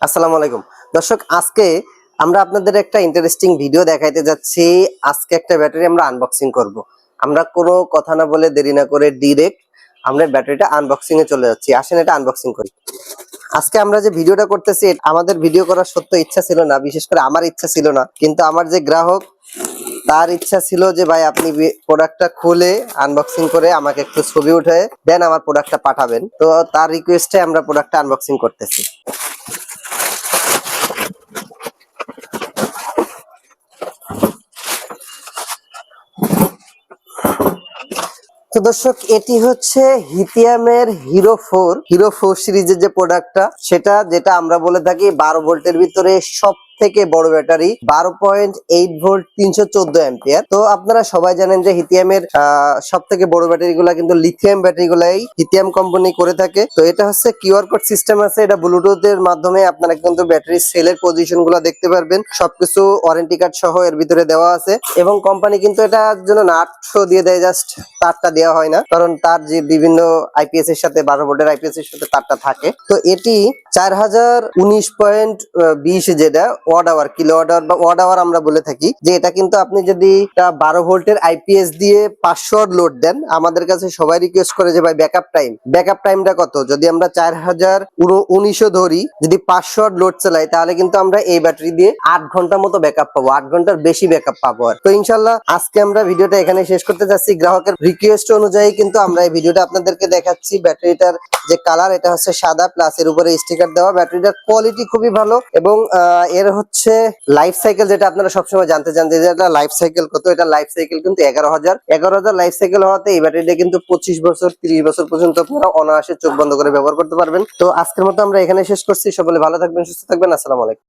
আসসালামু আলাইকুম দর্শক, আজকে আমরা আপনাদের একটা ইন্টারেস্টিং ভিডিও দেখাইতে যাচ্ছি। আজকে একটা ব্যাটারি আমরা আনবক্সিং করব। আমরা কোনো কথা না বলে দেরি না করে ডিরেক্ট আমরা ব্যাটারিটা আনবক্সিং এ চলে যাচ্ছি। আসেন এটা আনবক্সিং করি। আজকে আমরা যে ভিডিওটা করতেছি আমাদের ভিডিও করার সত্য ইচ্ছা ছিল না, বিশেষ করে আমার ইচ্ছা ছিল না, কিন্তু আমার যে গ্রাহক তার ইচ্ছা ছিল যে ভাই আপনি প্রোডাক্টটা খুলে আনবক্সিং করে আমাকে একটু ছবি উঠে দেন, আমার প্রোডাক্টটা পাঠাবেন। তো তার রিকোয়েস্টে আমরা প্রোডাক্টটা আনবক্সিং করতেছি। তো দর্শক, এটি হচ্ছে হিতিয়ামের হিরো 4 সিরিজের যে প্রোডাক্টটা, যেটা আমরা বলে থাকি 12 ভোল্টের ভিতরে সব থেকে বড় ব্যাটারি, 12.8 ভোল্ট 314 অ্যাম্পিয়ার। তো আপনারা সবাই জানেন যে হিতিয়ামের সব থেকে বড় ব্যাটারি গুলা কিন্তু লিথিয়াম ব্যাটারি গুলাই হিতিয়াম কোম্পানি করে থাকে। তো এটা হচ্ছে কিউআর কোড সিস্টেম আছে, এটা ব্লুটুথ এর মাধ্যমে আপনারা কিন্তু ব্যাটারি সেলের পজিশন গুলা দেখতে পারবেন। সবকিছু ওয়ারেন্টি কার্ড সহ এর ভিতরে দেওয়া আছে, এবং কোম্পানি কিন্তু এটার জন্য নাট দিয়ে দেয়, জাস্ট তারটা দেওয়া হয় না, কারণ তার যে বিভিন্ন আইপিএস এর সাথে 12 ভোল্টের আইপিএস এর সাথে তারটা থাকে। তো এটি 4019.20 যেটা watt hour, kilowatt hour আমরা বলে থাকি, যে এটা কিন্তু আপনি যদি 12 ভোল্টের আইপিএস দিয়ে 500 ওয়াট লোড দেন, আমাদের কাছে সবাই রিকোয়েস্ট করে যে ভাই ব্যাকআপ টাইমটা কত। যদি আমরা 4019 ধরি, যদি 500 ওয়াট লোড চালাই, তাহলে কিন্তু আমরা এই ব্যাটারি দিয়ে 8 ঘন্টা মতো ব্যাকআপ পাবো, 8 ঘন্টার বেশি ব্যাকআপ পাবো। আর তো ইনশাল্লাহ আজকে আমরা ভিডিওটা এখানে শেষ করতে যাচ্ছি। গ্রাহকের রিকোয়েস্ট অনুযায়ী কিন্তু আমরা এই ভিডিওটা আপনাদেরকে দেখাচ্ছি। ব্যাটারিটার যে কালার, এটা হচ্ছে সাদা, প্লাস এর উপরে স্টিকার দেওয়া। ব্যাটারিটার কোয়ালিটি খুবই ভালো, এবং এর হচ্ছে লাইফ সাইকেল, যেটা আপনারা সবসময় জানতে চান যে এটা লাইফ সাইকেল কত। এটা লাইফ সাইকেল কিন্তু 11,000 লাইফ সাইকেল হওয়াতে এই ব্যাটারিটা কিন্তু 25 বছর 30 বছর পর্যন্ত আপনারা অনায়াসে চোখ বন্ধ করে ব্যবহার করতে পারবেন। তো আজকের মতো আমরা এখানে শেষ করছি। সকলে ভালো থাকবেন, সুস্থ থাকবেন। আসসালামু আলাইকুম।